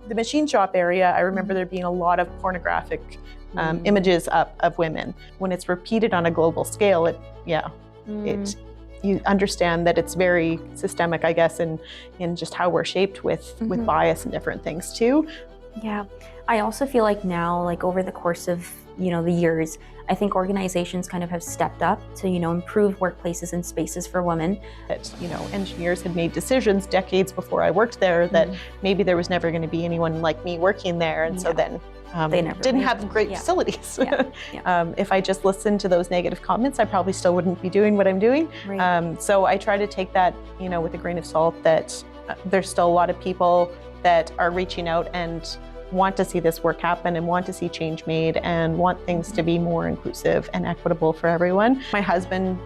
the machine shop area, I remember there being a lot of pornographic images up of women. When it's repeated on a global scale, you understand that it's very systemic, I guess, in just how we're shaped with bias and different things too. Yeah, I also feel like now, like over the course of the years, I think organizations kind of have stepped up to improve workplaces and spaces for women. That engineers had made decisions decades before I worked there that maybe there was never going to be anyone like me working there, and so then they didn't have great facilities. If I just listened to those negative comments, I probably still wouldn't be doing what I'm doing. Right. So I try to take that with a grain of salt, that there's still a lot of people that are reaching out and want to see this work happen and want to see change made and want things to be more inclusive and equitable for everyone. My husband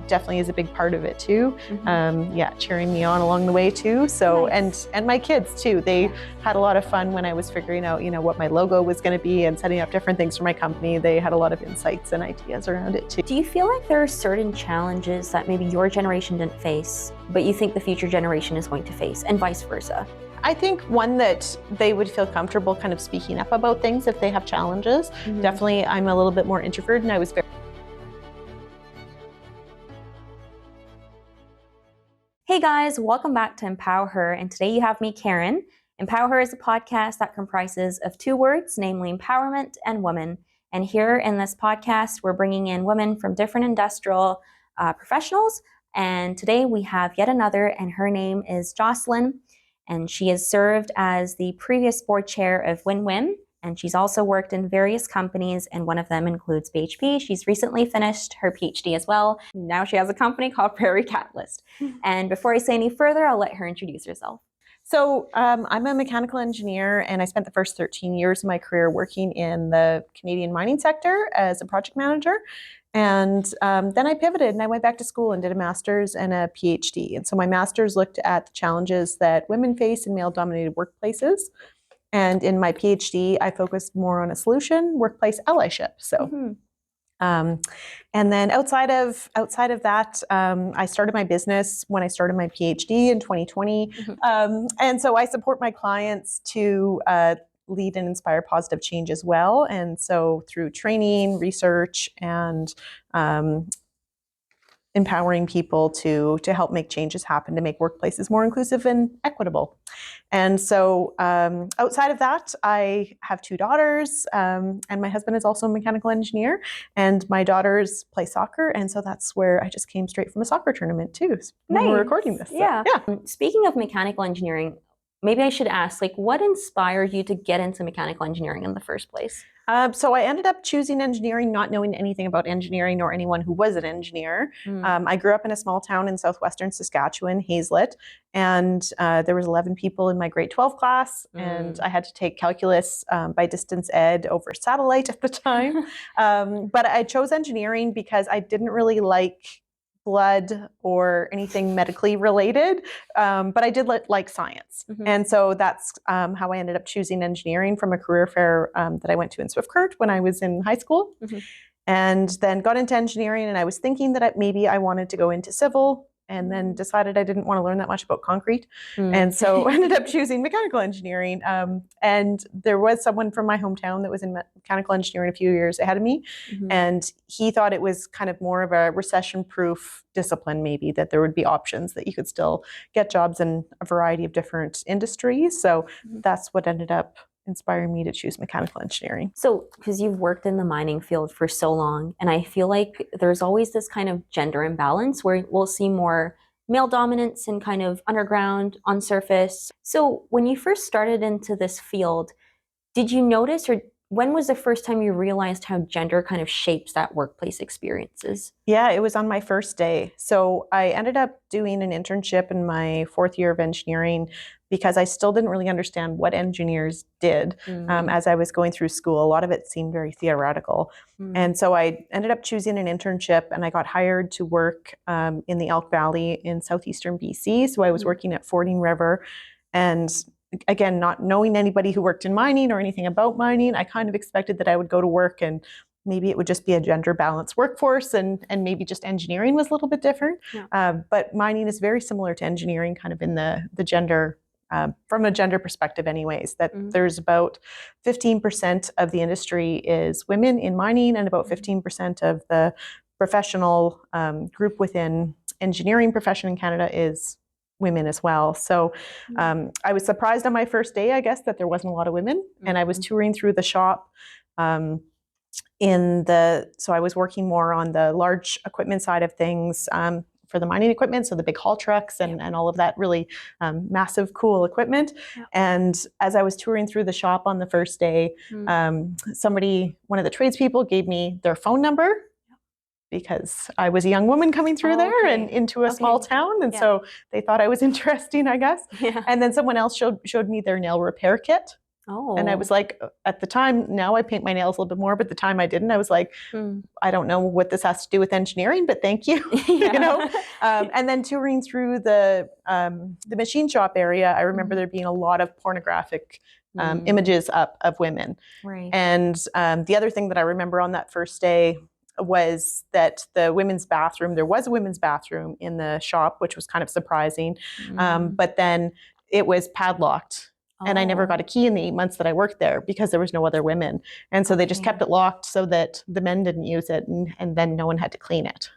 definitely is a big part of it too. Cheering me on along the way too. So nice. and my kids too. They had a lot of fun when I was figuring out what my logo was going to be and setting up different things for my company. They had a lot of insights and ideas around it too. Do you feel like there are certain challenges that maybe your generation didn't face, but you think the future generation is going to face, and vice versa? I think one that they would feel comfortable kind of speaking up about things if they have challenges. Definitely, I'm a little bit more introverted, and I was very... Hey guys, welcome back to Empower Her, and today you have me, Karen. Empower Her is a podcast that comprises of two words, namely empowerment and woman. And here in this podcast, we're bringing in women from different industrial professionals. And today we have yet another, and her name is Jocelyn. And she has served as the previous board chair of Win-Win, and she's also worked in various companies, and one of them includes BHP. She's recently finished her PhD as well. Now she has a company called Prairie Catalyst. And before I say any further, I'll let her introduce herself. So I'm a mechanical engineer, and I spent the first 13 years of my career working in the Canadian mining sector as a project manager. And then I pivoted and I went back to school and did a master's and a PhD. And so my master's looked at the challenges that women face in male-dominated workplaces. And in my PhD, I focused more on a solution, workplace allyship. So, and then outside of that, I started my business when I started my PhD in 2020. And so I support my clients to lead and inspire positive change as well. And so through training, research, and empowering people to help make changes happen, to make workplaces more inclusive and equitable. And so outside of that, I have two daughters, and my husband is also a mechanical engineer, and my daughters play soccer. And so that's where I just came straight from a soccer tournament too, when we're recording this. Yeah. Speaking of mechanical engineering, maybe I should ask, what inspired you to get into mechanical engineering in the first place? So I ended up choosing engineering, not knowing anything about engineering or anyone who was an engineer. I grew up in a small town in southwestern Saskatchewan, Hazelet, and there was 11 people in my grade 12 class, and I had to take calculus by distance ed over satellite at the time. But I chose engineering because I didn't really like blood or anything medically related, but I did like science. And so that's how I ended up choosing engineering from a career fair that I went to in Swift-Current when I was in high school. And then got into engineering, and I was thinking that maybe I wanted to go into civil, and then decided I didn't want to learn that much about concrete. And so ended up choosing mechanical engineering. And there was someone from my hometown that was in mechanical engineering a few years ahead of me. And he thought it was kind of more of a recession-proof discipline, maybe, that there would be options that you could still get jobs in a variety of different industries. So that's what ended up inspiring me to choose mechanical engineering. So, because you've worked in the mining field for so long, and I feel like there's always this kind of gender imbalance where we'll see more male dominance and kind of underground, on surface. So when you first started into this field, did you notice, or when was the first time you realized how gender kind of shapes that workplace experiences? Yeah, it was on my first day. So I ended up doing an internship in my fourth year of engineering because I still didn't really understand what engineers did as I was going through school. A lot of it seemed very theoretical. And so I ended up choosing an internship, and I got hired to work in the Elk Valley in southeastern BC. So I was working at Fording River, and again, not knowing anybody who worked in mining or anything about mining, I kind of expected that I would go to work and maybe it would just be a gender balanced workforce, and maybe just engineering was a little bit different. But mining is very similar to engineering, kind of in the gender from a gender perspective anyways, that Mm. there's about 15% of the industry is women in mining, and about 15% of the professional group within engineering profession in Canada is women as well. So I was surprised on my first day, I guess, that there wasn't a lot of women. And I was touring through the shop so I was working more on the large equipment side of things for the mining equipment, so the big haul trucks and all of that really massive, cool equipment. Yeah. And as I was touring through the shop on the first day, one of the tradespeople gave me their phone number, because I was a young woman coming through there and into a small town. And so they thought I was interesting, I guess. Yeah. And then someone else showed me their nail repair kit. Oh. And I was like, at the time, now I paint my nails a little bit more, but at the time I didn't. I was like, I don't know what this has to do with engineering, but thank you. You know. And then touring through the machine shop area, I remember there being a lot of pornographic images up of women. Right. And the other thing that I remember on that first day was that there was a women's bathroom in the shop, which was kind of surprising. But then it was padlocked. And I never got a key in the 8 months that I worked there because there was no other women. And so they just kept it locked so that the men didn't use it, and then no one had to clean it.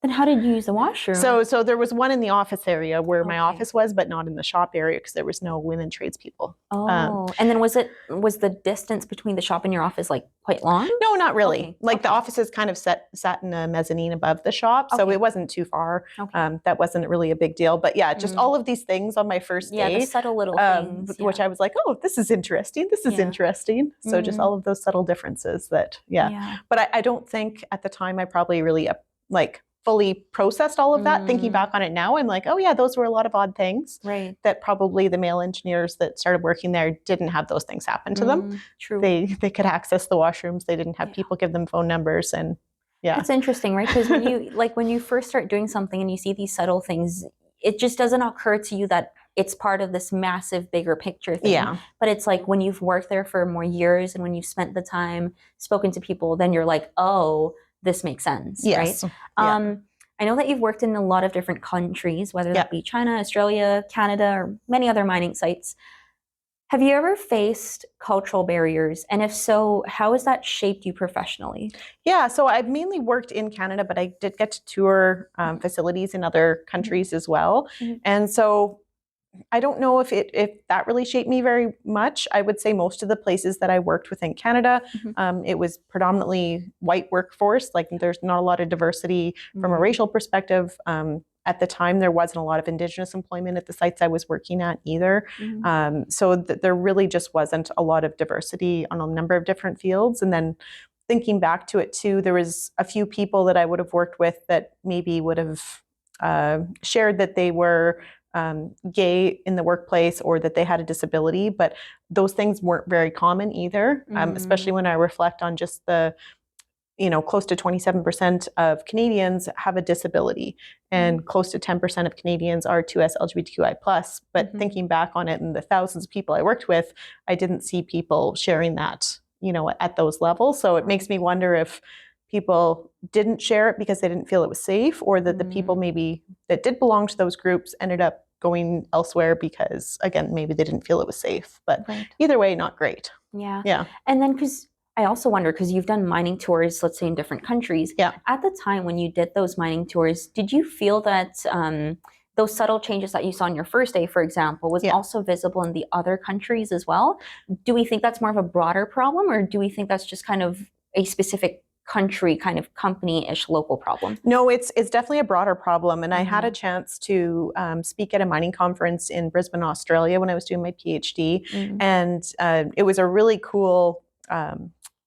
Then how did you use the washroom? So there was one in the office area where my office was, but not in the shop area because there was no women tradespeople. Oh, and then was the distance between the shop and your office like quite long? No, not really. The offices kind of sat in a mezzanine above the shop, so it wasn't too far. That wasn't really a big deal. But yeah, just all of these things on my first day. Yeah, the subtle little things. Which I was like, oh, this is interesting. This is interesting. So just all of those subtle differences that, But I don't think at the time I probably really fully processed all of that. Thinking back on it now, I'm like, oh yeah, those were a lot of odd things. Right. That probably the male engineers that started working there didn't have those things happen to them. True. They could access the washrooms. They didn't have people give them phone numbers, and It's interesting, right? Because when you first start doing something and you see these subtle things, it just doesn't occur to you that it's part of this massive, bigger picture thing. Yeah. But it's like when you've worked there for more years and when you've spent the time, spoken to people, then you're like, oh, this makes sense, right? I know that you've worked in a lot of different countries, whether that be China, Australia, Canada, or many other mining sites. Have you ever faced cultural barriers? And if so, how has that shaped you professionally? Yeah, so I've mainly worked in Canada, but I did get to tour facilities in other countries as well. And so I don't know if that really shaped me very much. I would say most of the places that I worked within Canada, it was predominantly white workforce. Like there's not a lot of diversity from a racial perspective. At the time, there wasn't a lot of Indigenous employment at the sites I was working at either. So there really just wasn't a lot of diversity on a number of different fields. And then thinking back to it too, there was a few people that I would have worked with that maybe would have shared that they were gay in the workplace or that they had a disability, but those things weren't very common either, especially when I reflect on just the, close to 27% of Canadians have a disability and close to 10% of Canadians are 2S LGBTQI+. But thinking back on it and the thousands of people I worked with, I didn't see people sharing that, at those levels. So it makes me wonder if people didn't share it because they didn't feel it was safe, or that the people maybe that did belong to those groups ended up going elsewhere because, again, maybe they didn't feel it was safe. But either way, not great. Yeah. And then because I also wonder, because you've done mining tours, let's say in different countries. Yeah. At the time when you did those mining tours, did you feel that those subtle changes that you saw on your first day, for example, was also visible in the other countries as well? Do we think that's more of a broader problem, or do we think that's just kind of a specific country kind of company-ish local problem? No, it's definitely a broader problem. And I had a chance to speak at a mining conference in Brisbane, Australia when I was doing my PhD. And it was a really cool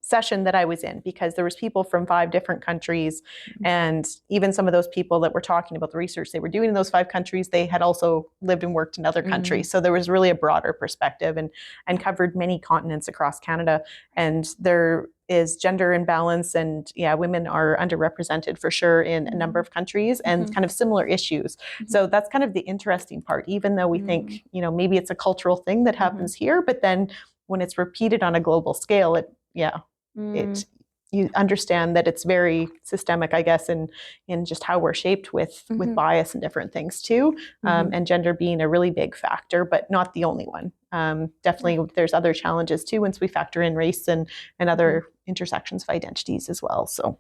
session that I was in because there was people from 5 different countries. And even some of those people that were talking about the research they were doing in those 5 countries, they had also lived and worked in other countries. So there was really a broader perspective and covered many continents across Canada. And there is gender imbalance, and women are underrepresented for sure in a number of countries and kind of similar issues. So that's kind of the interesting part, even though we think, maybe it's a cultural thing that happens here, but then when it's repeated on a global scale, you understand that it's very systemic, I guess, in just how we're shaped with bias and different things too, and gender being a really big factor, but not the only one. Definitely, there's other challenges too once we factor in race and other intersections of identities as well. So.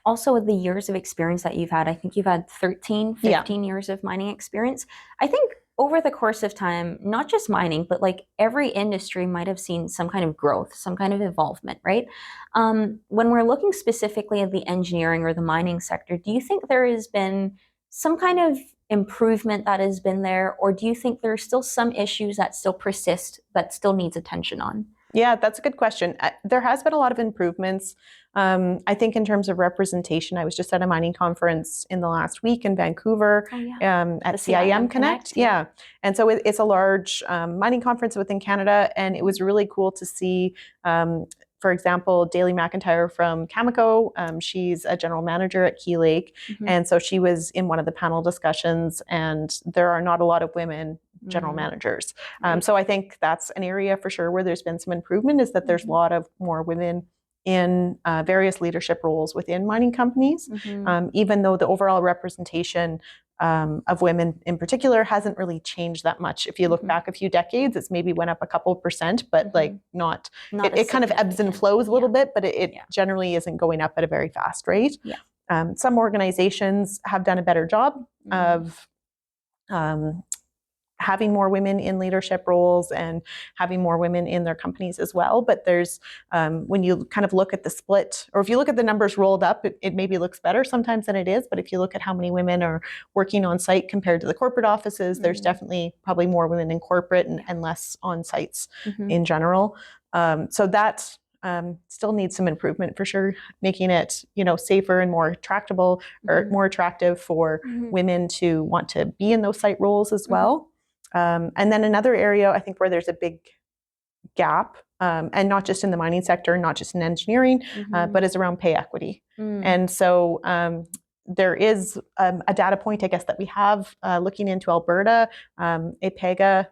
Also, with the years of experience that you've had, I think you've had 13, 15 years of mining experience. I think over the course of time, not just mining, but like every industry might have seen some kind of growth, some kind of involvement, right? When we're looking specifically at the engineering or the mining sector, do you think there has been some kind of improvement that has been there, or do you think there are still some issues that still persist that still needs attention on? Yeah, that's a good question. There has been a lot of improvements. I think in terms of representation, I was just at a mining conference in the last week in Vancouver at the CIM Connect. Yeah. And so it's a large mining conference within Canada, and it was really cool to see, for example, Daly McIntyre from Cameco. She's a general manager at Key Lake. And so she was in one of the panel discussions, and there are not a lot of women general managers. So I think that's an area for sure where there's been some improvement, is that there's a lot of more women in various leadership roles within mining companies, even though the overall representation of women in particular hasn't really changed that much. If you look back a few decades, it's maybe went up a couple %, but like not it kind of ebbs and flows a little bit, but it generally isn't going up at a very fast rate. Some organizations have done a better job of having more women in leadership roles and having more women in their companies as well. But there's, when you kind of look at the split, or if you look at the numbers rolled up, it maybe looks better sometimes than it is. But if you look at how many women are working on site compared to the corporate offices, there's definitely probably more women in corporate and less on sites in general. So that still needs some improvement for sure, making it, safer and more attractable or more attractive for women to want to be in those site roles as well. And then another area I think where there's a big gap, and not just in the mining sector, not just in engineering, but is around pay equity. And so there is a data point, I guess, that we have looking into Alberta. APEGA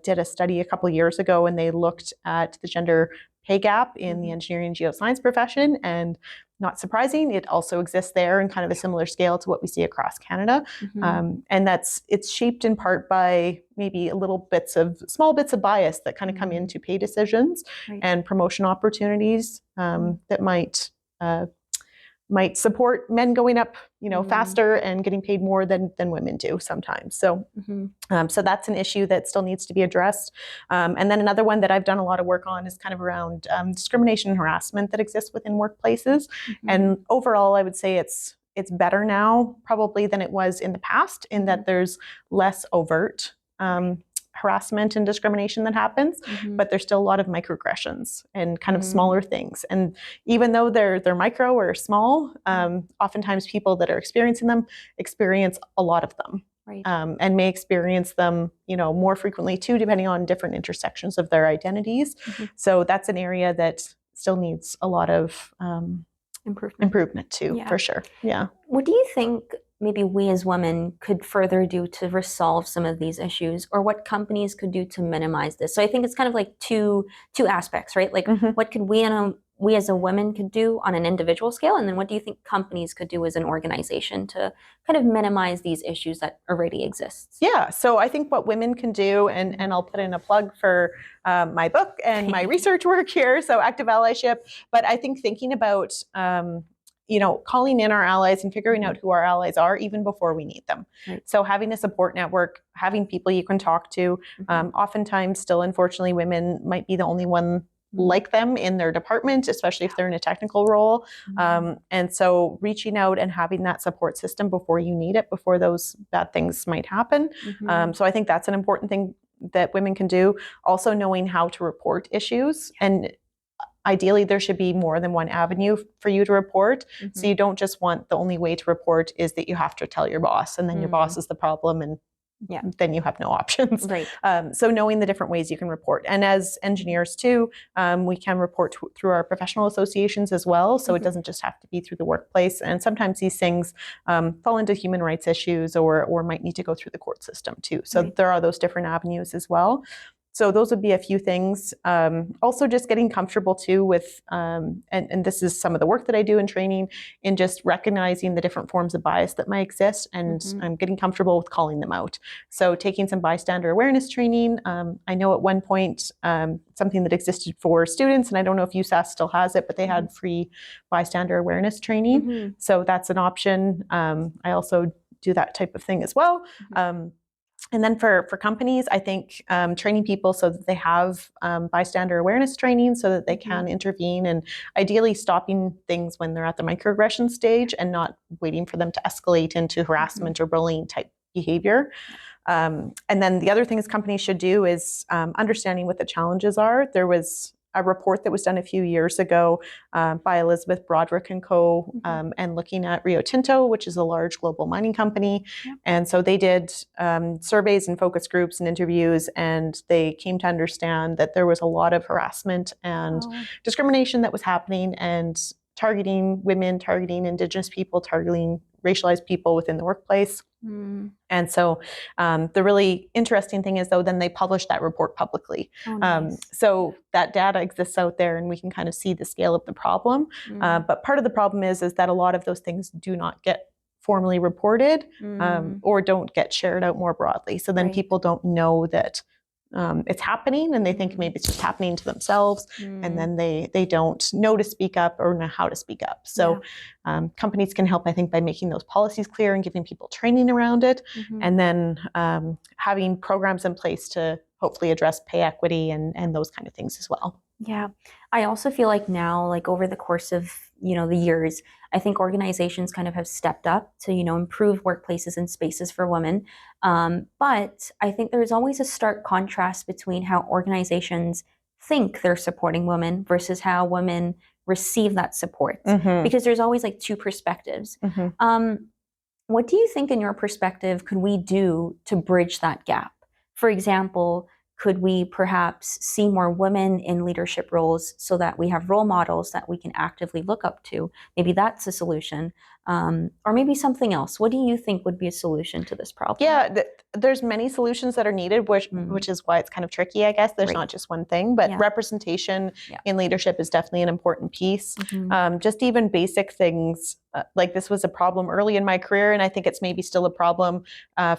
did a study a couple years ago, and they looked at the gender pay gap in the engineering and geoscience profession, and not surprising, it also exists there in kind of a similar scale to what we see across Canada. And it's shaped in part by maybe small bits of bias that kind of come into pay decisions and promotion opportunities that might support men going up, faster and getting paid more than women do sometimes. So, so that's an issue that still needs to be addressed. And then another one that I've done a lot of work on is kind of around discrimination and harassment that exists within workplaces. And overall, I would say it's better now probably than it was in the past, in that there's less overt harassment and discrimination that happens, but there's still a lot of microaggressions and kind of smaller things. And even though they're micro or small, oftentimes people that are experiencing them experience a lot of them. And may experience them, more frequently too, depending on different intersections of their identities. So that's an area that still needs a lot of improvement too, for sure. Yeah. What do you think maybe we as women could further do to resolve some of these issues, or what companies could do to minimize this? So I think it's kind of like two aspects, right? Like what could we as a women could do on an individual scale, and then what do you think companies could do as an organization to kind of minimize these issues that already exist? Yeah, so I think what women can do, and I'll put in a plug for my book and my research work here, so Active Allyship, but I think thinking about calling in our allies and figuring out who our allies are even before we need them. So having a support network, having people you can talk to. Oftentimes still, unfortunately, women might be the only one like them in their department, especially if they're in a technical role. And so reaching out and having that support system before you need it, before those bad things might happen. So I think that's an important thing that women can do. Also knowing how to report issues, and ideally there should be more than one avenue for you to report. So you don't just want the only way to report is that you have to tell your boss, and then your boss is the problem, and then you have no options. So knowing the different ways you can report. And as engineers too, we can report through our professional associations as well. So it doesn't just have to be through the workplace. And sometimes these things fall into human rights issues or might need to go through the court system too. So there are those different avenues as well. So those would be a few things. Also just getting comfortable too with, and this is some of the work that I do in training, in just recognizing the different forms of bias that might exist, and getting comfortable with calling them out. So taking some bystander awareness training. I know at one point, something that existed for students, and I don't know if USAS still has it, but they had free bystander awareness training. So that's an option. I also do that type of thing as well. And then for companies, I think training people so that they have bystander awareness training so that they can intervene, and ideally stopping things when they're at the microaggression stage and not waiting for them to escalate into harassment or bullying type behavior. And then the other things companies should do is understanding what the challenges are. There was a report that was done a few years ago by Elizabeth Broderick and co. And looking at Rio Tinto, which is a large global mining company. And so they did surveys and focus groups and interviews, and they came to understand that there was a lot of harassment and discrimination that was happening, and targeting women, targeting Indigenous people, targeting racialized people within the workplace. And so the really interesting thing is, though, then they published that report publicly. So that data exists out there, and we can kind of see the scale of the problem. But part of the problem is that a lot of those things do not get formally reported or don't get shared out more broadly. So then people don't know that it's happening, and they think maybe it's just happening to themselves, and then they don't know to speak up or know how to speak up. So companies can help, I think, by making those policies clear and giving people training around it, and then having programs in place to hopefully address pay equity and those kind of things as well. Yeah. I also feel like now, like over the course of, the years, I think organizations kind of have stepped up to, improve workplaces and spaces for women. But I think there's always a stark contrast between how organizations think they're supporting women versus how women receive that support. Because there's always like two perspectives. What do you think, in your perspective, could we do to bridge that gap? For example, could we perhaps see more women in leadership roles so that we have role models that we can actively look up to? Maybe that's a solution. Or maybe something else. What do you think would be a solution to this problem? Yeah, there's many solutions that are needed, which is why it's kind of tricky, I guess. There's not just one thing, but representation in leadership is definitely an important piece. Just even basic things, like this was a problem early in my career, and I think it's maybe still a problem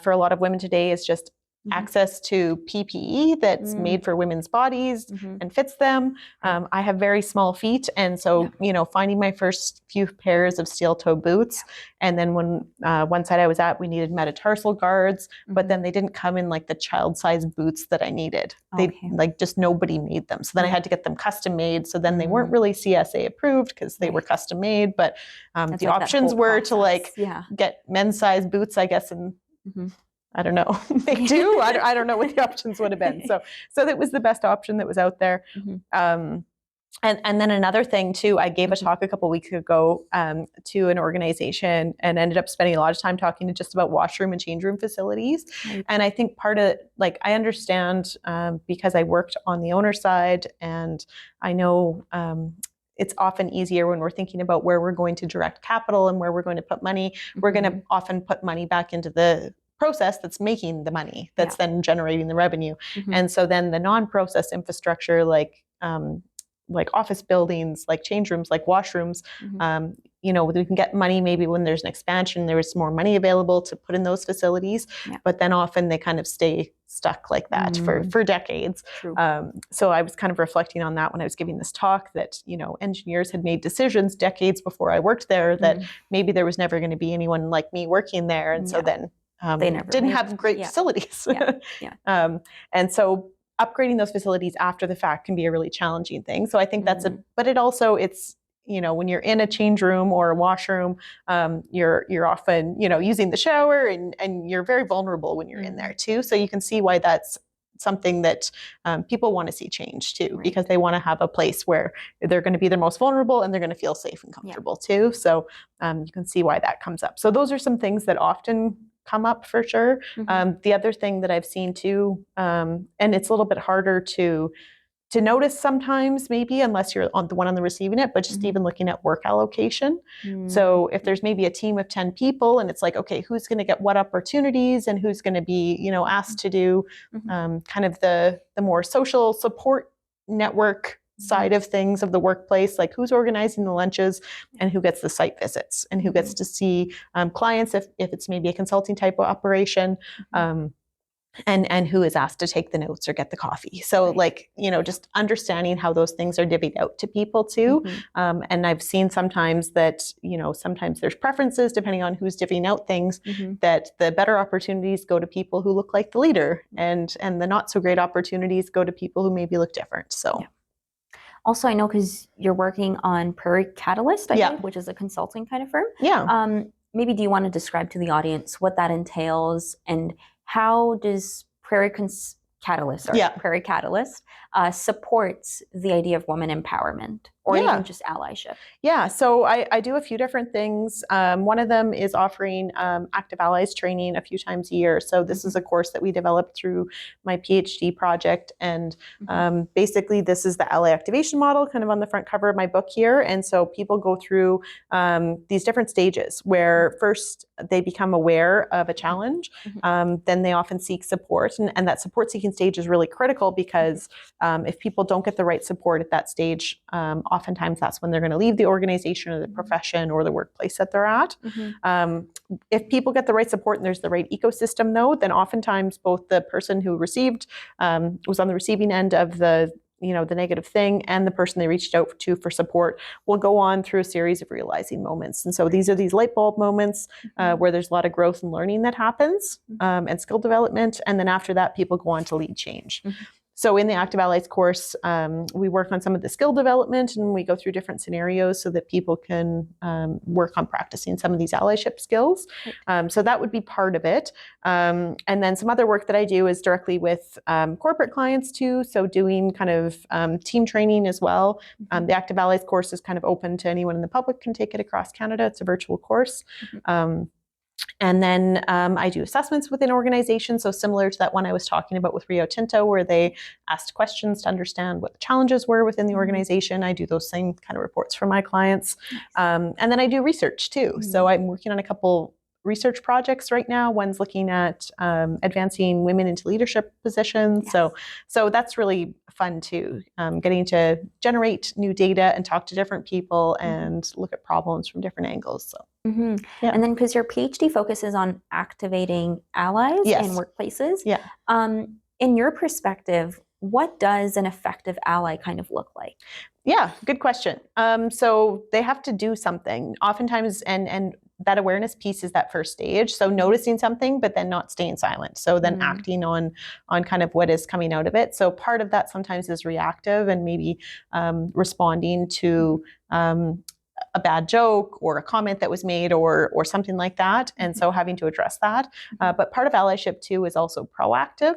for a lot of women today, is just access to PPE that's made for women's bodies and fits them. I have very small feet, and so finding my first few pairs of steel toe boots, and then when one site I was at, we needed metatarsal guards, but then they didn't come in like the child-sized boots that I needed. They like just nobody made them, so then I had to get them custom made. So then they weren't really CSA approved because they were custom made, but the options were to like get men's size boots, I guess, and I don't know. They do. I don't know what the options would have been. So that was the best option that was out there. And then another thing too, I gave a talk a couple weeks ago to an organization, and ended up spending a lot of time talking to just about washroom and change room facilities. And I think part of, like, I understand because I worked on the owner side, and I know it's often easier when we're thinking about where we're going to direct capital and where we're going to put money. We're going to often put money back into the process that's making the money, that's then generating the revenue. And so then the non-process infrastructure, like office buildings, like change rooms, like washrooms, we can get money maybe when there's an expansion, there is more money available to put in those facilities, but then often they kind of stay stuck like that for decades. So I was kind of reflecting on that when I was giving this talk, that, engineers had made decisions decades before I worked there that maybe there was never going to be anyone like me working there. And so then they didn't have great facilities. And so upgrading those facilities after the fact can be a really challenging thing. So I think but it also, it's, when you're in a change room or a washroom, you're often, using the shower, and you're very vulnerable when you're in there too. So you can see why that's something that people want to see change too, because they want to have a place where they're going to be their most vulnerable and they're going to feel safe and comfortable too. So you can see why that comes up. So those are some things that often come up for sure. The other thing that I've seen too, and it's a little bit harder to to notice sometimes, maybe, unless you're on the one on the receiving it, but just even looking at work allocation. So if there's maybe a team of 10 people and it's like, okay, who's going to get what opportunities and who's going to be, asked to do kind of the more social support network side of things of the workplace, like who's organizing the lunches and who gets the site visits and who gets to see clients if it's maybe a consulting type of operation. And who is asked to take the notes or get the coffee. So just understanding how those things are divvied out to people too. And I've seen sometimes that, sometimes there's preferences depending on who's divvying out things, that the better opportunities go to people who look like the leader and the not so great opportunities go to people who maybe look different. So. Yeah. Also, I know because you're working on Prairie Catalyst, I think, which is a consulting kind of firm. Yeah. Maybe do you want to describe to the audience what that entails and how does Prairie Catalyst supports the idea of women empowerment or even just allyship? Yeah, so I do a few different things. One of them is offering active allies training a few times a year. So this is a course that we developed through my PhD project. And basically this is the ally activation model kind of on the front cover of my book here. And so people go through these different stages where first they become aware of a challenge. Then they often seek support. And that support seeking stage is really critical because if people don't get the right support at that stage, oftentimes that's when they're going to leave the organization or the profession or the workplace that they're at. If people get the right support and there's the right ecosystem though, then oftentimes both the person who received was on the receiving end of the negative thing and the person they reached out to for support will go on through a series of realizing moments. And so these are these light bulb moments where there's a lot of growth and learning that happens and skill development. And then after that, people go on to lead change. So in the Active Allies course, we work on some of the skill development and we go through different scenarios so that people can work on practicing some of these allyship skills. So that would be part of it. And then some other work that I do is directly with corporate clients too. So doing kind of team training as well. The Active Allies course is kind of open to anyone in the public can take it across Canada. It's a virtual course. And then I do assessments within organizations, so similar to that one I was talking about with Rio Tinto, where they asked questions to understand what the challenges were within the organization. I do those same kind of reports for my clients. And then I do research too. So I'm working on a couple research projects right now. One's looking at advancing women into leadership positions. So that's really fun too, getting to generate new data and talk to different people and look at problems from different angles. So. And then because your PhD focuses on activating allies in workplaces, in your perspective, what does an effective ally kind of look like? Yeah, good question. So they have to do something oftentimes, and that awareness piece is that first stage. So noticing something, but then not staying silent. So then acting on kind of what is coming out of it. So part of that sometimes is reactive and maybe responding to a bad joke or a comment that was made or something like that. And so having to address that. But part of allyship too is also proactive.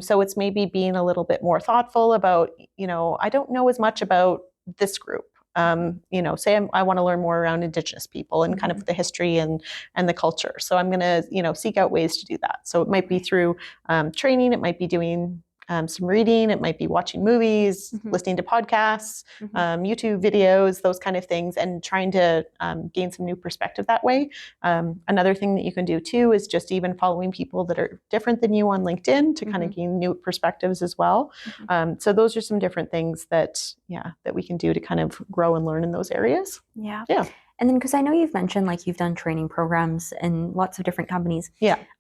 So it's maybe being a little bit more thoughtful about, I don't know as much about this group. Say I want to learn more around Indigenous people and kind of the history and the culture. So I'm going to, seek out ways to do that. So it might be through training. It might be doing some reading. It might be watching movies, listening to podcasts, YouTube videos, those kind of things, and trying to gain some new perspective that way. Another thing that you can do too is just even following people that are different than you on LinkedIn to kind of gain new perspectives as well. So those are some different things that we can do to kind of grow and learn in those areas. Yeah. And then, because I know you've mentioned like you've done training programs in lots of different companies.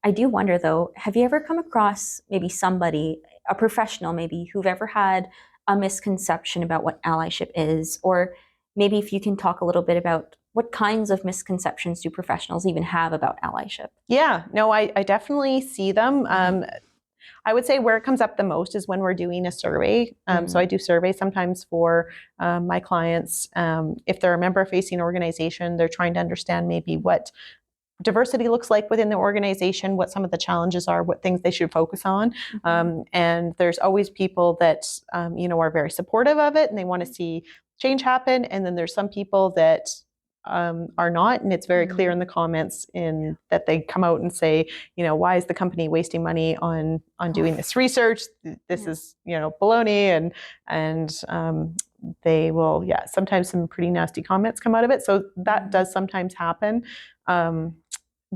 I do wonder though, have you ever come across maybe somebody, a professional maybe, who've ever had a misconception about what allyship is? Or maybe if you can talk a little bit about what kinds of misconceptions do professionals even have about allyship? Yeah, no, I definitely see them. I would say where it comes up the most is when we're doing a survey. So I do surveys sometimes for my clients. If they're a member-facing organization, they're trying to understand maybe what diversity looks like within the organization, what some of the challenges are, what things they should focus on. And there's always people that, are very supportive of it and they want to see change happen. And then there's some people that are not. And it's very clear in the comments in that they come out and say, why is the company wasting money on doing this research? This is, baloney. And they will, sometimes some pretty nasty comments come out of it. So that does sometimes happen.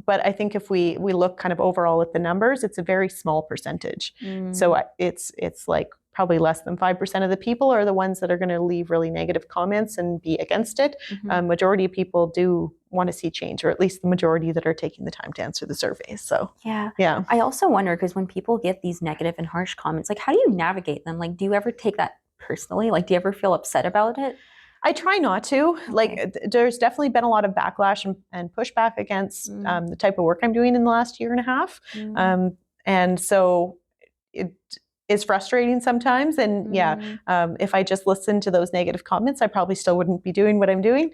But I think if we look kind of overall at the numbers, it's a very small percentage. So it's like probably less than 5% of the people are the ones that are going to leave really negative comments and be against it. Majority of people do want to see change, or at least the majority that are taking the time to answer the surveys. So yeah. I also wonder, because when people get these negative and harsh comments, like, how do you navigate them? Like, do you ever take that personally? Like, do you ever feel upset about it? I try not to. Like, there's definitely been a lot of backlash and pushback against the type of work I'm doing in the last year and a half. And so it is frustrating sometimes. And if I just listened to those negative comments, I probably still wouldn't be doing what I'm doing.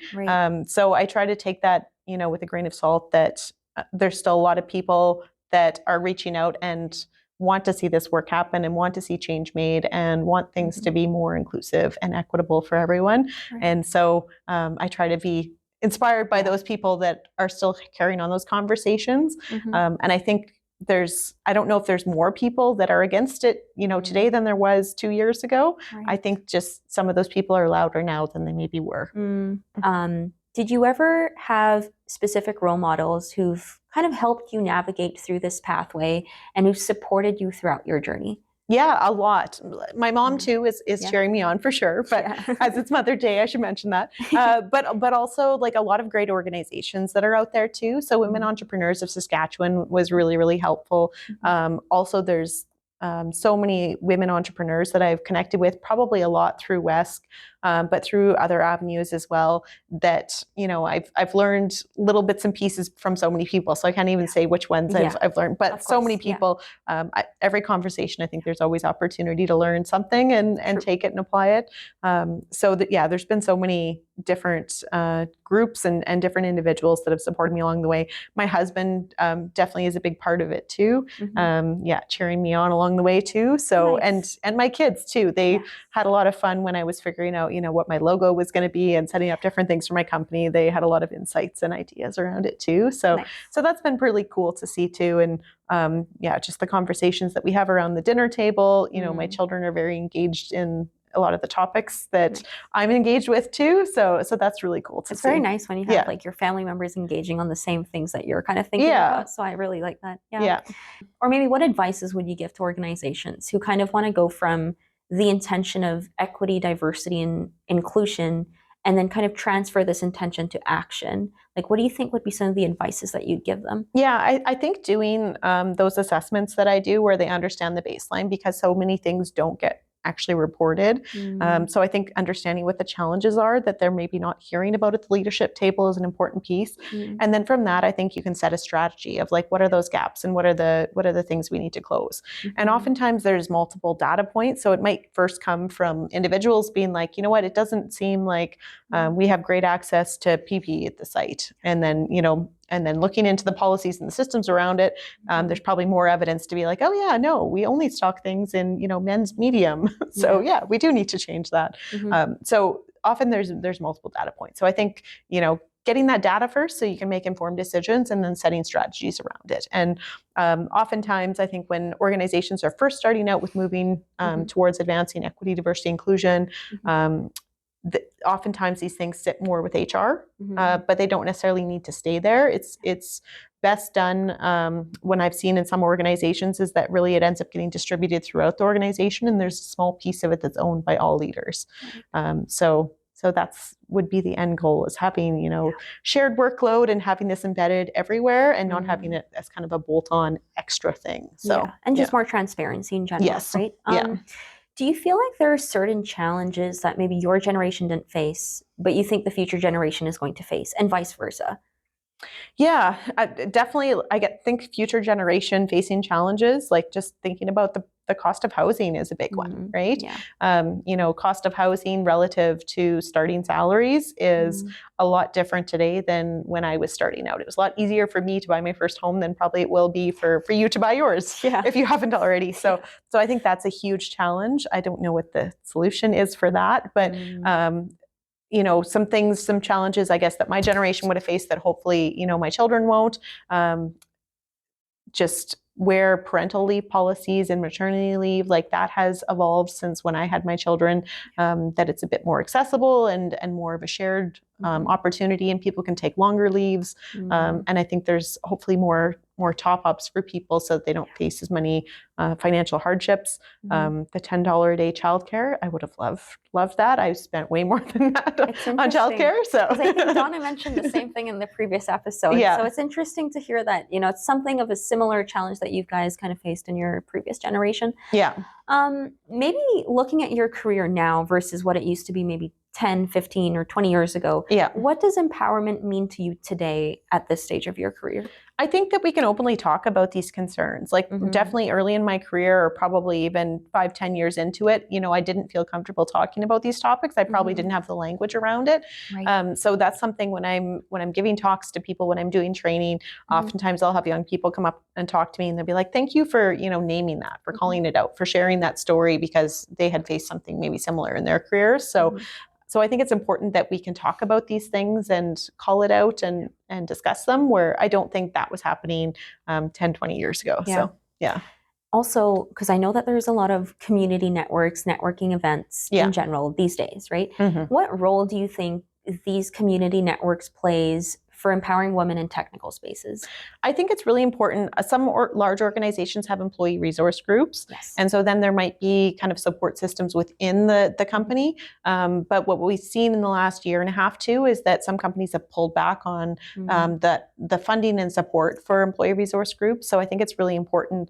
So I try to take that, with a grain of salt, that there's still a lot of people that are reaching out and want to see this work happen and want to see change made and want things to be more inclusive and equitable for everyone. And so I try to be inspired by those people that are still carrying on those conversations. And I think I don't know if there's more people that are against it, today than there was 2 years ago. I think just some of those people are louder now than they maybe were. Did you ever have specific role models who've kind of helped you navigate through this pathway and who've supported you throughout your journey? Yeah, a lot. My mom too is cheering me on for sure, but as it's Mother's Day, I should mention that. But also like a lot of great organizations that are out there too. So Women Entrepreneurs of Saskatchewan was really, really helpful. Also, there's so many women entrepreneurs that I've connected with, probably a lot through WESC, but through other avenues as well, that, I've learned little bits and pieces from so many people. So I can't even say which ones I've learned, but so many people, every conversation, I think there's always opportunity to learn something and take it and apply it. So that, there's been so many different groups and different individuals that have supported me along the way. My husband definitely is a big part of it too. Cheering me on along the way too. So, and my kids too, they had a lot of fun when I was figuring out, what my logo was going to be and setting up different things for my company. They had a lot of insights and ideas around it too. So, so that's been really cool to see too. And just the conversations that we have around the dinner table, my children are very engaged in a lot of the topics that I'm engaged with too. So that's really cool to see. It's very nice when you have like your family members engaging on the same things that you're kind of thinking about. So I really like that. Or maybe what advices would you give to organizations who kind of want to go from the intention of equity, diversity, and inclusion, and then kind of transfer this intention to action? Like, what do you think would be some of the advices that you'd give them? I think doing those assessments that I do where they understand the baseline, because so many things don't get actually reported. So I think understanding what the challenges are that they're maybe not hearing about at the leadership table is an important piece. And then from that, I think you can set a strategy of like, what are those gaps and what are the things we need to close? And oftentimes there's multiple data points. So it might first come from individuals being like, it doesn't seem like we have great access to PPE at the site. And then, and then looking into the policies and the systems around it, there's probably more evidence to be like, oh yeah, no, we only stock things in, men's medium. So we do need to change that. So often there's multiple data points. So I think, getting that data first so you can make informed decisions and then setting strategies around it. And oftentimes I think when organizations are first starting out with moving towards advancing equity, diversity, inclusion, oftentimes these things sit more with HR, but they don't necessarily need to stay there. It's best done when I've seen in some organizations is that really it ends up getting distributed throughout the organization, and there's a small piece of it that's owned by all leaders. So that's would be the end goal, is having, shared workload and having this embedded everywhere and not having it as kind of a bolt-on extra thing. So and just more transparency in general, right? Do you feel like there are certain challenges that maybe your generation didn't face, but you think the future generation is going to face, and vice versa? Yeah, definitely. Think future generation facing challenges, like just thinking about the cost of housing is a big one, right? Cost of housing relative to starting salaries is a lot different today than when I was starting out. It was a lot easier for me to buy my first home than probably it will be for you to buy yours if you haven't already. So I think that's a huge challenge. I don't know what the solution is for that, but some things, some challenges, I guess, that my generation would have faced that hopefully, my children won't. Just where parental leave policies and maternity leave, like that has evolved since when I had my children, that it's a bit more accessible and more of a shared opportunity, and people can take longer leaves. And I think there's hopefully more top-ups for people so that they don't face as many financial hardships. The $10 a day childcare, I would have loved that. I spent way more than that on childcare. So I think Donna mentioned the same thing in the previous episode. Yeah. So it's interesting to hear that, it's something of a similar challenge that you guys kind of faced in your previous generation. Yeah. Maybe looking at your career now versus what it used to be maybe 10, 15, or 20 years ago. Yeah. What does empowerment mean to you today at this stage of your career? I think that we can openly talk about these concerns. Like definitely early in my career, or probably even 5-10 years into it, I didn't feel comfortable talking about these topics. I probably didn't have the language around it. Right. So that's something when I'm giving talks to people, when I'm doing training, oftentimes I'll have young people come up and talk to me, and they'll be like, "Thank you for naming that, for calling it out, for sharing that story," because they had faced something maybe similar in their careers. So I think it's important that we can talk about these things and call it out and discuss them, where I don't think that was happening 10, 20 years ago. Yeah. So, yeah. Also, because I know that there's a lot of community networks, networking events in general these days, right? What role do you think these community networks plays for empowering women in technical spaces? I think it's really important. Some large organizations have employee resource groups. Yes. And so then there might be kind of support systems within the company. But what we've seen in the last year and a half too is that some companies have pulled back on the funding and support for employee resource groups. So I think it's really important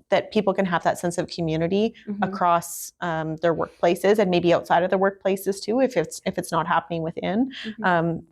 that people can have that sense of community across their workplaces, and maybe outside of their workplaces too, if it's not happening within.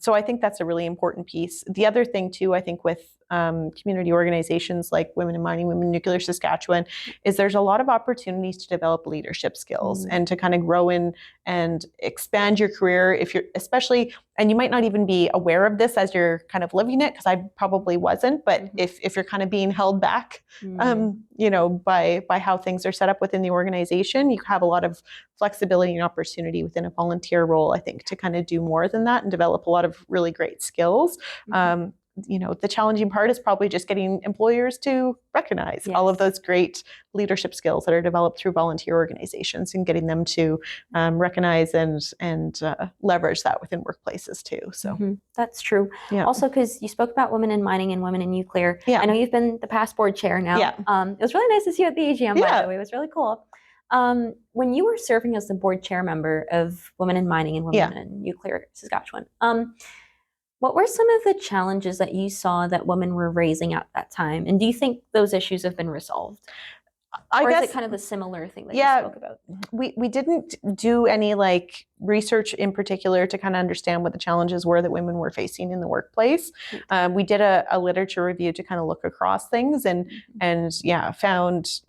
So I think that's a really important piece. The other thing too, I think with community organizations like Women in Mining, Women in Nuclear Saskatchewan, is there's a lot of opportunities to develop leadership skills and to kind of grow in and expand your career, if you're especially, and you might not even be aware of this as you're kind of living it, because I probably wasn't, but if you're kind of being held back, by how things are set up within the organization, you have a lot of flexibility and opportunity within a volunteer role, I think, to kind of do more than that and develop a lot of really great skills. The challenging part is probably just getting employers to recognize all of those great leadership skills that are developed through volunteer organizations, and getting them to recognize and leverage that within workplaces too. So that's true. Yeah. Also, because you spoke about women in mining and women in nuclear. Yeah. I know you've been the past board chair now. Yeah. It was really nice to see you at the AGM, by the way. It was really cool. When you were serving as the board chair member of Women in Mining and Women in Nuclear Saskatchewan, what were some of the challenges that you saw that women were raising at that time? And do you think those issues have been resolved? Or is it kind of a similar thing that you spoke about? We didn't do any research in particular to kind of understand what the challenges were that women were facing in the workplace. We did a literature review to kind of look across things and found,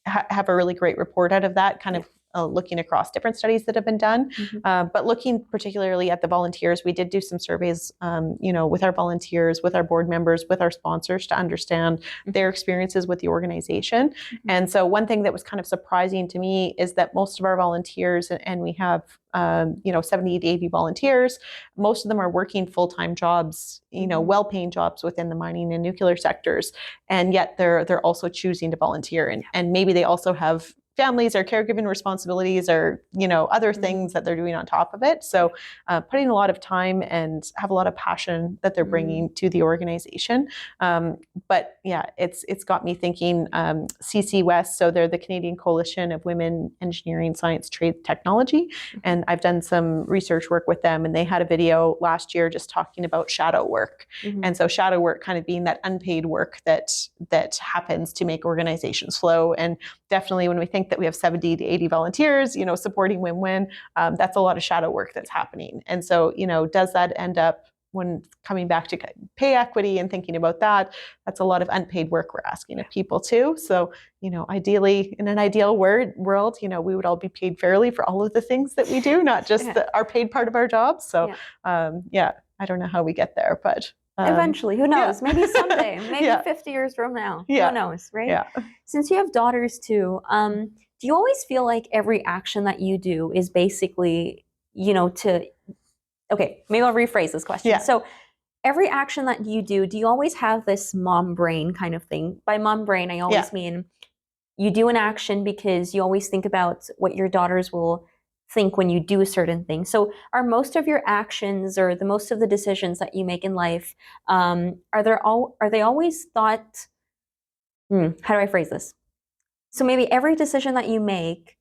have a really great report out of that, kind of looking across different studies that have been done. But looking particularly at the volunteers, we did do some surveys, with our volunteers, with our board members, with our sponsors, to understand their experiences with the organization. And so one thing that was kind of surprising to me is that most of our volunteers, and we have 70 to 80 volunteers, most of them are working full-time jobs, well-paying jobs within the mining and nuclear sectors. And yet they're also choosing to volunteer. And maybe they also have families or caregiving responsibilities or, other things that they're doing on top of it. So putting a lot of time and have a lot of passion that they're bringing to the organization. But yeah, it's got me thinking, CC West, so they're the Canadian Coalition of Women Engineering, Science, Trade, Technology. And I've done some research work with them, and they had a video last year just talking about shadow work. And so shadow work kind of being that unpaid work that happens to make organizations flow. And definitely when we think that we have 70 to 80 volunteers, supporting win-win, that's a lot of shadow work that's happening. And so, does that end up, when coming back to pay equity and thinking about that, that's a lot of unpaid work we're asking of people too. So, ideally, in an ideal world, we would all be paid fairly for all of the things that we do, not just our paid part of our jobs. So, I don't know how we get there, but eventually, who knows? Maybe someday, maybe 50 years from now. Who knows, right? Yeah. Since you have daughters too, do you always feel like every action that you do is basically, okay, maybe I'll rephrase this question. Yeah. So every action that you do you always have this mom brain kind of thing? By mom brain, I always mean you do an action because you always think about what your daughters will think when you do a certain thing. So are most of your actions or the most of the decisions that you make in life, are they always thought, how do I phrase this? So maybe every decision that you make,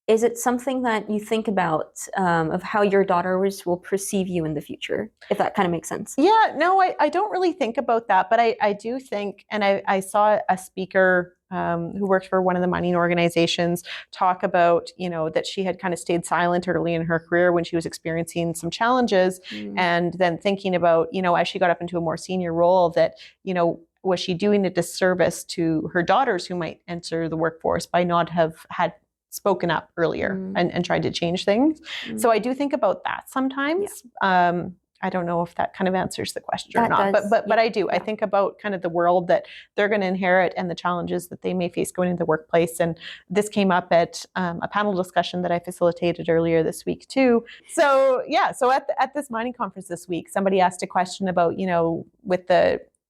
is it something that you think about of how your daughters will perceive you in the future, if that kind of makes sense? Yeah, no, I don't really think about that, but I do think, and I saw a speaker who worked for one of the mining organizations talk about, that she had kind of stayed silent early in her career when she was experiencing some challenges, and then thinking about, as she got up into a more senior role, that, was she doing a disservice to her daughters who might enter the workforce by not have had spoken up earlier and tried to change things. So I do think about that sometimes. Yeah. I don't know if that kind of answers the question or not, but I do. I think about kind of the world that they're going to inherit and the challenges that they may face going into the workplace. And this came up at a panel discussion that I facilitated earlier this week too. So at this mining conference this week, somebody asked a question about,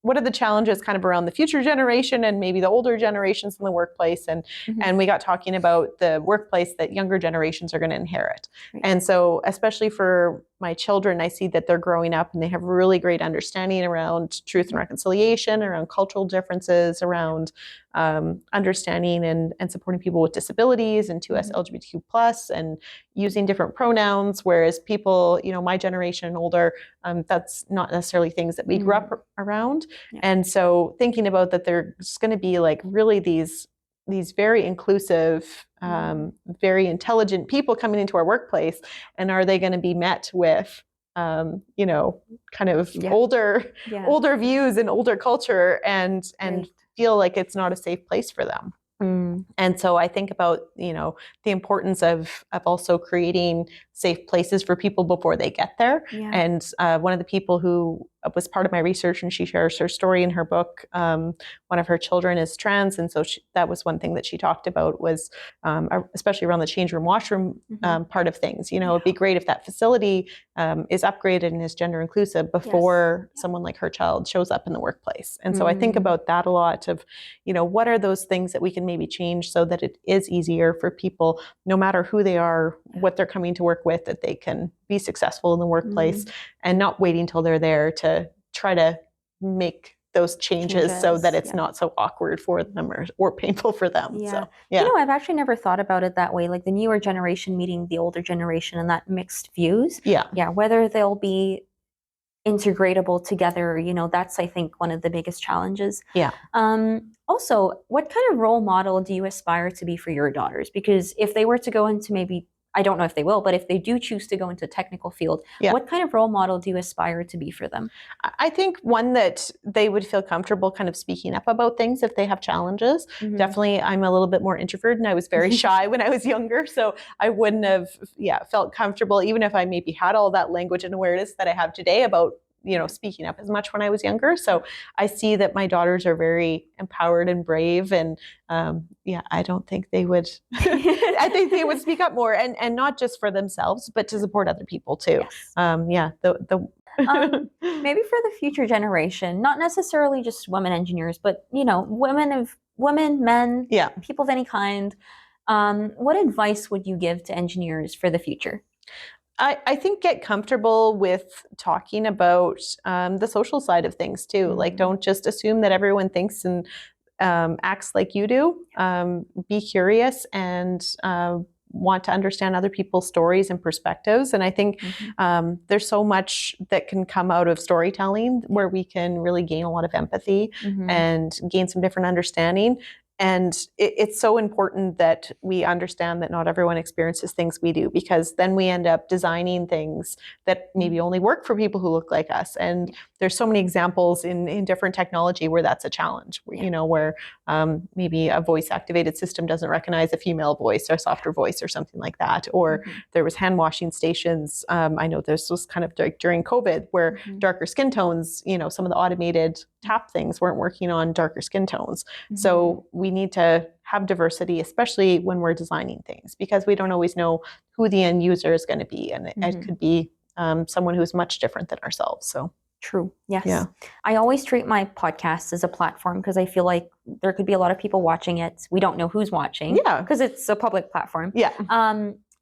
what are the challenges kind of around the future generation and maybe the older generations in the workplace? And we got talking about the workplace that younger generations are going to inherit. Right. And so especially for my children, I see that they're growing up and they have really great understanding around truth and reconciliation, around cultural differences, around understanding and supporting people with disabilities and 2S LGBTQ+, and using different pronouns, whereas people, my generation and older, that's not necessarily things that we grew up around. Yeah. And so thinking about that there's going to be like really these very inclusive, very intelligent people coming into our workplace, and are they going to be met with kind of older views and older culture and feel like it's not a safe place for them. And so I think about, the importance of also creating safe places for people before they get there. Yeah. And one of the people who was part of my research, and she shares her story in her book, one of her children is trans. And so that was one thing that she talked about was, especially around the change room, washroom part of things. It'd be great if that facility is upgraded and is gender inclusive before someone like her child shows up in the workplace. And so I think about that a lot of, what are those things that we can maybe change so that it is easier for people, no matter who they are, what they're coming to work with, that they can be successful in the workplace and not waiting until they're there to try to make those changes so that it's not so awkward for them or painful for them. Yeah. So, I've actually never thought about it that way, like the newer generation meeting the older generation and that mixed views. Yeah. Yeah. Whether they'll be integratable together, that's, I think, one of the biggest challenges. Yeah. Also, what kind of role model do you aspire to be for your daughters? Because if they were to go into maybe, I don't know if they will, but if they do choose to go into a technical field, what kind of role model do you aspire to be for them? I think one that they would feel comfortable kind of speaking up about things if they have challenges. Definitely, I'm a little bit more introverted and I was very shy when I was younger. So I wouldn't have felt comfortable, even if I maybe had all that language and awareness that I have today about speaking up as much when I was younger. So I see that my daughters are very empowered and brave, and I don't think they would, I think they would speak up more, and not just for themselves, but to support other people too. Yes. Maybe for the future generation, not necessarily just women engineers, but women, men, people of any kind. What advice would you give to engineers for the future? I think get comfortable with talking about the social side of things too. Like, don't just assume that everyone thinks and acts like you do. Be curious and want to understand other people's stories and perspectives. And I think there's so much that can come out of storytelling where we can really gain a lot of empathy and gain some different understanding. And it's so important that we understand that not everyone experiences things we do, because then we end up designing things that maybe only work for people who look like us. And there's so many examples in different technology where that's a challenge, where maybe a voice-activated system doesn't recognize a female voice or a softer voice or something like that. Or there was hand washing stations. I know this was kind of during COVID where darker skin tones, some of the automated tap things weren't working on darker skin tones. So we need to have diversity, especially when we're designing things, because we don't always know who the end user is going to be. And it could be someone who's much different than ourselves. So true. Yes. Yeah. I always treat my podcast as a platform because I feel like there could be a lot of people watching it. We don't know who's watching because it's a public platform. Yeah.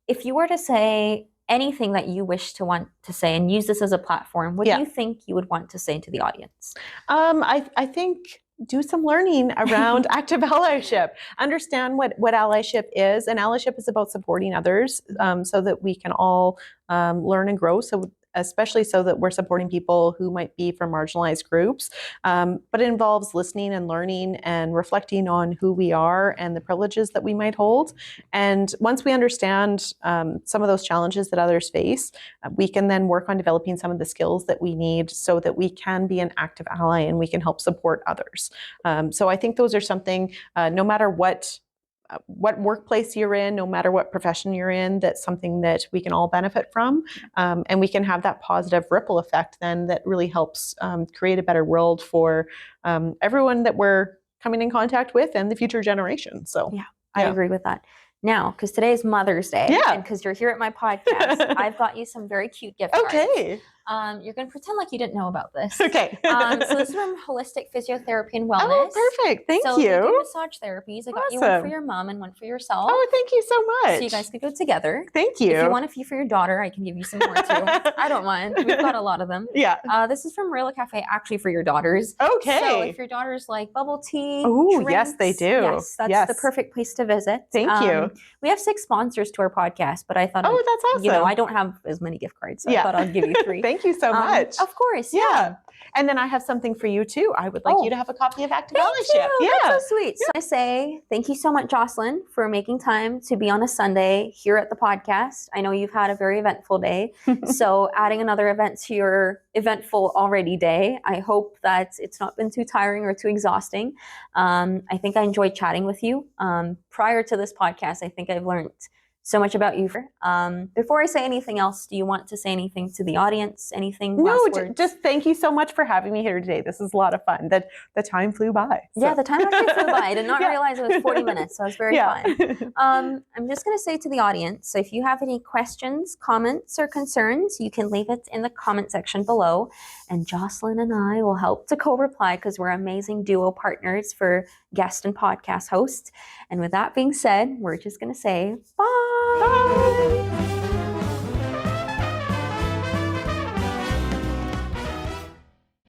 If you were to say anything that you wish to want to say and use this as a platform, what do you think you would want to say to the audience? I think do some learning around active allyship. Understand what allyship is. And allyship is about supporting others so that we can all learn and grow. So especially so that we're supporting people who might be from marginalized groups. But it involves listening and learning and reflecting on who we are and the privileges that we might hold. And once we understand some of those challenges that others face, we can then work on developing some of the skills that we need so that we can be an active ally and we can help support others. So I think those are something, no matter what workplace you're in, no matter what profession you're in, that's something that we can all benefit from. And we can have that positive ripple effect then that really helps create a better world for everyone that we're coming in contact with and the future generation. So I agree with that. Now, because today is Mother's Day, and because you're here at my podcast, I've got you some very cute gift cards. Okay. You're going to pretend like you didn't know about this. Okay. So this is from Holistic Physiotherapy and Wellness. Oh, perfect. Thank you. So they do massage therapies. I got you one for your mom and one for yourself. Oh, thank you so much. So you guys could go together. Thank you. If you want a few for your daughter, I can give you some more too. I don't mind. We've got a lot of them. Yeah. This is from Rayla Cafe, actually for your daughters. Okay. So if your daughters like bubble tea, oh drinks, yes, they do. Yes, that's the perfect place to visit. Thank you. We have 6 sponsors to our podcast, but I thought, oh, that's awesome. You know, I don't have as many gift cards, so I thought I'd give you 3. Thank you so much. Of course, yeah. And then I have something for you too. I would like you to have a copy of Active Allyship. Yeah, that's so sweet. So I say thank you so much, Jocelyn, for making time to be on a Sunday here at the podcast. I know you've had a very eventful day, so adding another event to your eventful already day. I hope that it's not been too tiring or too exhausting. I think I enjoyed chatting with you. Prior to this podcast, I think I've learned so much about you. Before I say anything else, do you want to say anything to the audience? Anything? No, just thank you so much for having me here today. This is a lot of fun. The time flew by. So. Yeah, the time actually flew by. I did not realize it was 40 minutes, so it was very fun. I'm just going to say to the audience, so if you have any questions, comments, or concerns, you can leave it in the comment section below, and Jocelyn and I will help to co-reply because we're amazing duo partners for guest and podcast hosts. And with that being said, we're just going to say bye. Bye.